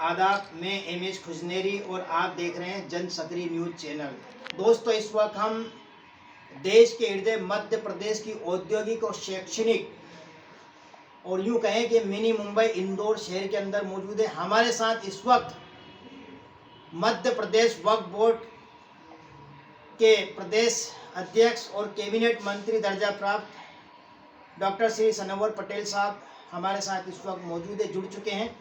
आदाब। मैं एमएच खुजनेरी और आप देख रहे हैं जन सक्रिय न्यूज चैनल। दोस्तों, इस वक्त हम देश के हृदय मध्य प्रदेश की औद्योगिक और शैक्षणिक और यूँ कहें कि मिनी मुंबई इंदौर शहर के अंदर मौजूद है। हमारे साथ इस वक्त मध्य प्रदेश वक्फ बोर्ड के प्रदेश अध्यक्ष और कैबिनेट मंत्री दर्जा प्राप्त डॉक्टर श्री सनोवर पटेल साहब हमारे साथ इस वक्त मौजूद है, जुड़ चुके हैं।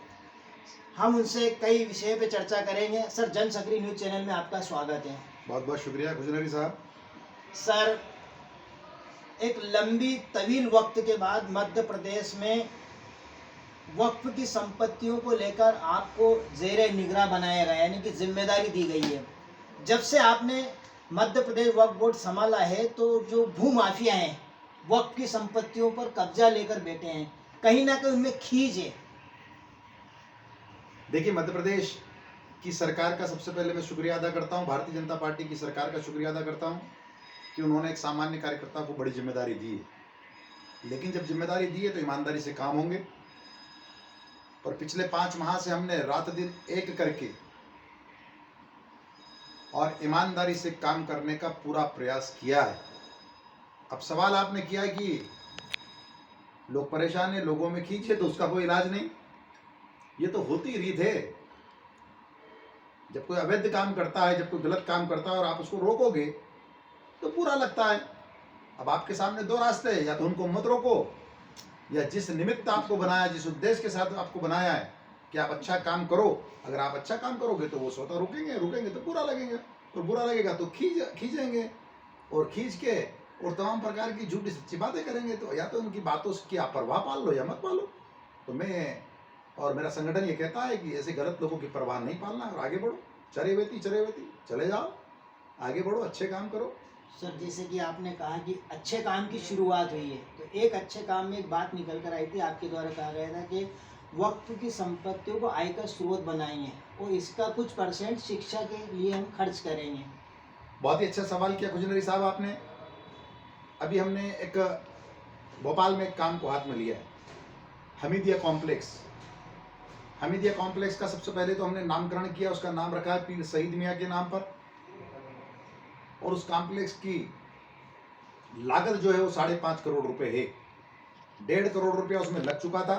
हम उनसे कई विषय पे चर्चा करेंगे। सर, जन सक्रिय न्यूज चैनल में आपका स्वागत है। बहुत बहुत शुक्रिया खुजनरी साहब। सर, एक लंबी तवील वक्त के बाद मध्य प्रदेश में वक्फ की संपत्तियों को लेकर आपको ज़ेरे निगरान बनाया गया, यानी कि जिम्मेदारी दी गई है। जब से आपने मध्य प्रदेश वक्फ बोर्ड संभाला है तो जो भू माफिया हैं वक्फ की संपत्तियों पर कब्जा लेकर बैठे हैं, कहीं ना कहीं उनमें खींच है। देखिए, मध्य प्रदेश की सरकार का सबसे पहले मैं शुक्रिया अदा करता हूं, भारतीय जनता पार्टी की सरकार का शुक्रिया अदा करता हूं कि उन्होंने एक सामान्य कार्यकर्ता को बड़ी जिम्मेदारी दी है। लेकिन जब जिम्मेदारी दी है तो ईमानदारी से काम होंगे। और पिछले 5 माह से हमने रात दिन एक करके और ईमानदारी से काम करने का पूरा प्रयास किया है। अब सवाल आपने किया कि लोग परेशान है, लोगों में खींच है, तो उसका कोई इलाज नहीं। ये तो होती रीत है। जब कोई अवैध काम करता है, जब कोई गलत काम करता है और आप उसको रोकोगे तो बुरा लगता है। अब आपके सामने 2 रास्ते हैं, या तो उनको मत रोको, या जिस निमित्त आपको बनाया, जिस उद्देश्य के साथ आपको बनाया है कि आप अच्छा काम करो, अगर आप अच्छा काम करोगे तो वो स्वतः रुकेंगे तो बुरा लगेगा, और बुरा लगेगा तो खींचेंगे और खींच के और तमाम प्रकार की झूठी सच्ची बातें करेंगे। तो या तो उनकी बातों की आप परवाह पाल लो या मत पालो। तो मैं और मेरा संगठन ये कहता है कि ऐसे गलत लोगों की परवाह नहीं पालना और आगे बढ़ो। चरेवेती चले जाओ, आगे बढ़ो, अच्छे काम करो। सर, जैसे कि आपने कहा कि अच्छे काम की शुरुआत हुई है, तो एक अच्छे काम में एक बात निकल कर आई थी, आपके द्वारा कहा गया था कि वक्फ की संपत्तियों को आय का स्रोत बनाएंगे और इसका कुछ परसेंट शिक्षा के लिए हम खर्च करेंगे। बहुत ही अच्छा सवाल किया खुजनरी साहब आपने। अभी हमने एक भोपाल में एक काम को हाथ में लिया है, हमीदिया कॉम्प्लेक्स। हमीदिया कॉम्प्लेक्स का सबसे पहले तो हमने नामकरण किया, उसका नाम रखा है पीर शहीद मियाँ के नाम पर। और उस कॉम्प्लेक्स की लागत जो है वो 5.5 करोड़ रुपए है। 1.5 करोड़ रुपया उसमें लग चुका था।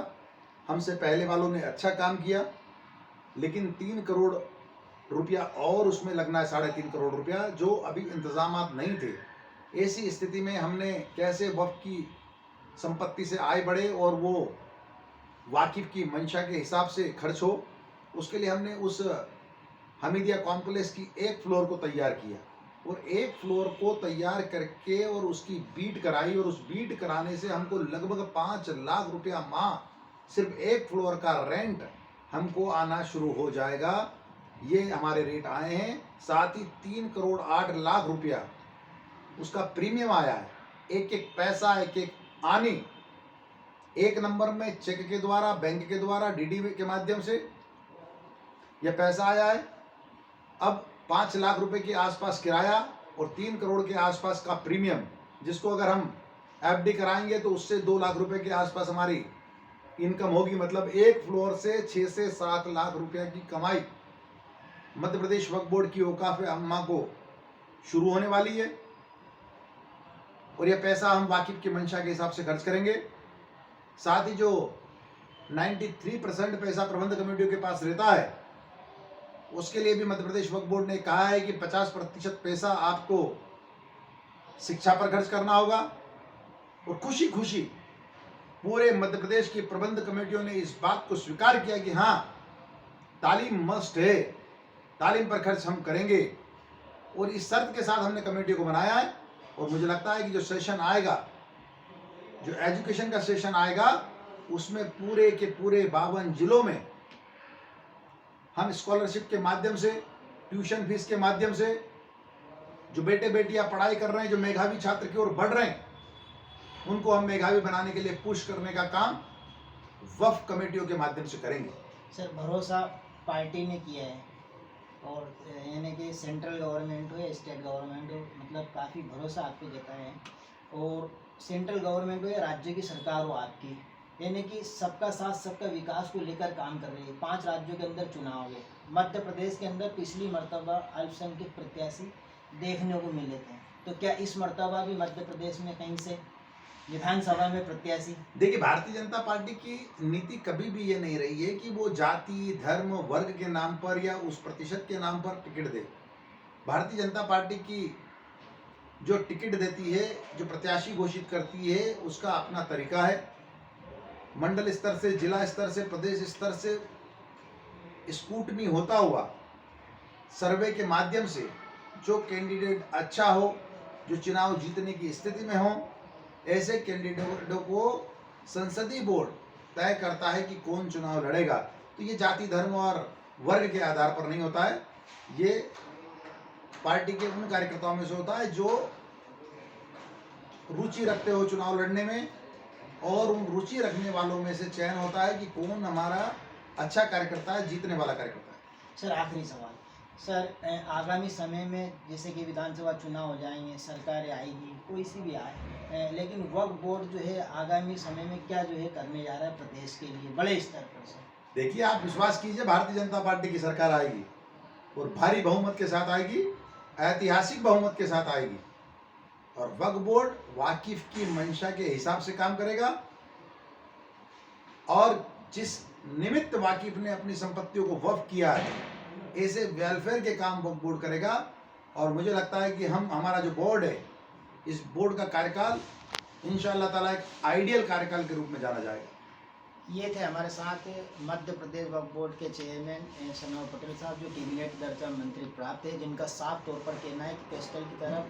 हमसे पहले वालों ने अच्छा काम किया, लेकिन 3 करोड़ रुपया और उसमें लगना है, 3.5 करोड़ रुपया, जो अभी इंतजामात नहीं थे। ऐसी स्थिति में हमने कैसे वक्फ की संपत्ति से आय बढ़े और वो वाकिफ की मंशा के हिसाब से खर्च हो, उसके लिए हमने उस हमीदिया कॉम्प्लेक्स की एक फ्लोर को तैयार किया। और एक फ्लोर को तैयार करके और उसकी बीट कराई, और उस बीट कराने से हमको लगभग 5 लाख रुपया माह सिर्फ एक फ्लोर का रेंट हमको आना शुरू हो जाएगा। ये हमारे रेट आए हैं। साथ ही 3 करोड़ 8 लाख रुपया उसका प्रीमियम आया है। एक एक पैसा, एक एक आनी, एक नंबर में चेक के द्वारा, बैंक के द्वारा, डीडी के माध्यम से यह पैसा आया है। अब 5 लाख रुपए के आसपास किराया और 3 करोड़ के आसपास का प्रीमियम, जिसको अगर हम एफडी कराएंगे तो उससे 2 लाख रुपए के आसपास हमारी इनकम होगी। मतलब एक फ्लोर से 6 से 7 लाख रुपया की कमाई मध्य प्रदेश वक्फ बोर्ड की औकाफ अम्मा को शुरू होने वाली है। और यह पैसा हम वाकिफ की मंशा के हिसाब से खर्च करेंगे। साथ ही जो 93% पैसा प्रबंध कमेटियों के पास रहता है, उसके लिए भी मध्य प्रदेश वक्फ बोर्ड ने कहा है कि 50% पैसा आपको शिक्षा पर खर्च करना होगा। और खुशी खुशी पूरे मध्य प्रदेश की प्रबंध कमेटियों ने इस बात को स्वीकार किया कि हाँ, तालीम मस्ट है, तालीम पर खर्च हम करेंगे। और इस शर्त के साथ हमने कमेटी को बनाया है। और मुझे लगता है कि जो सेशन आएगा, जो एजुकेशन का सेशन आएगा, उसमें पूरे के पूरे 52 जिलों में हम स्कॉलरशिप के माध्यम से, ट्यूशन फीस के माध्यम से, जो बेटे बेटियां पढ़ाई कर रहे हैं, जो मेधावी छात्र की ओर बढ़ रहे हैं, उनको हम मेधावी बनाने के लिए पुश करने का काम वक्फ कमेटियों के माध्यम से करेंगे। सर, भरोसा पार्टी ने किया है, और यानी कि सेंट्रल गवर्नमेंट हो या स्टेट गवर्नमेंट हो, मतलब काफ़ी भरोसा आपको देता है। और सेंट्रल गवर्नमेंट हो या राज्य की सरकार हो आपकी, यानी कि सबका साथ सबका विकास को लेकर काम कर रही है। 5 राज्यों के अंदर चुनाव हुए। मध्य प्रदेश के अंदर पिछली मर्तबा अल्पसंख्यक प्रत्याशी देखने को मिले थे, तो क्या इस मर्तबा भी मध्य प्रदेश में कहीं से विधानसभा में प्रत्याशी? देखिए, भारतीय जनता पार्टी की नीति कभी भी ये नहीं रही है कि वो जाति, धर्म, वर्ग के नाम पर या उस प्रतिशत के नाम पर टिकट दे। भारतीय जनता पार्टी की जो टिकट देती है, जो प्रत्याशी घोषित करती है, उसका अपना तरीका है। मंडल स्तर से, जिला स्तर से, प्रदेश स्तर से स्क्रूटनी होता हुआ सर्वे के माध्यम से जो कैंडिडेट अच्छा हो, जो चुनाव जीतने की स्थिति में हो, ऐसे कैंडिडेटों को संसदीय बोर्ड तय करता है कि कौन चुनाव लड़ेगा। तो ये जाति, धर्म और वर्ग के आधार पर नहीं होता है। ये पार्टी के उन कार्यकर्ताओं में से होता है जो रुचि रखते हो चुनाव लड़ने में, और उन रुचि रखने वालों में से चयन होता है कि कौन हमारा अच्छा कार्यकर्ता है, जीतने वाला कार्यकर्ता है। सर, आखिरी सवाल सर, आगामी समय में जैसे कि विधानसभा चुनाव हो जाएंगे, सरकार आएगी, कोई सी भी आए, लेकिन वक्फ बोर्ड जो है आगामी समय में क्या जो है करने जा रहा है प्रदेश के लिए बड़े स्तर पर? सर देखिए, आप विश्वास कीजिए, भारतीय जनता पार्टी की सरकार आएगी और भारी बहुमत के साथ आएगी, ऐतिहासिक बहुमत के साथ आएगी। और वक्फ बोर्ड वाकिफ की मंशा के हिसाब से काम करेगा, और जिस निमित्त वाकिफ ने अपनी संपत्तियों को वक्फ किया है, ऐसे वेलफेयर के काम वक्फ बोर्ड करेगा। और मुझे लगता है कि हमारा जो बोर्ड है, इस बोर्ड का कार्यकाल इंशाअल्लाह ताला एक आइडियल कार्यकाल के रूप में जाना जाएगा। ये थे हमारे साथ मध्य प्रदेश वक्फ बोर्ड के चेयरमैन सनोवर पटेल साहब, जो कैबिनेट दर्जा मंत्री प्राप्त है, जिनका साफ तौर पर कहना है कि क्रिस्टल की तरह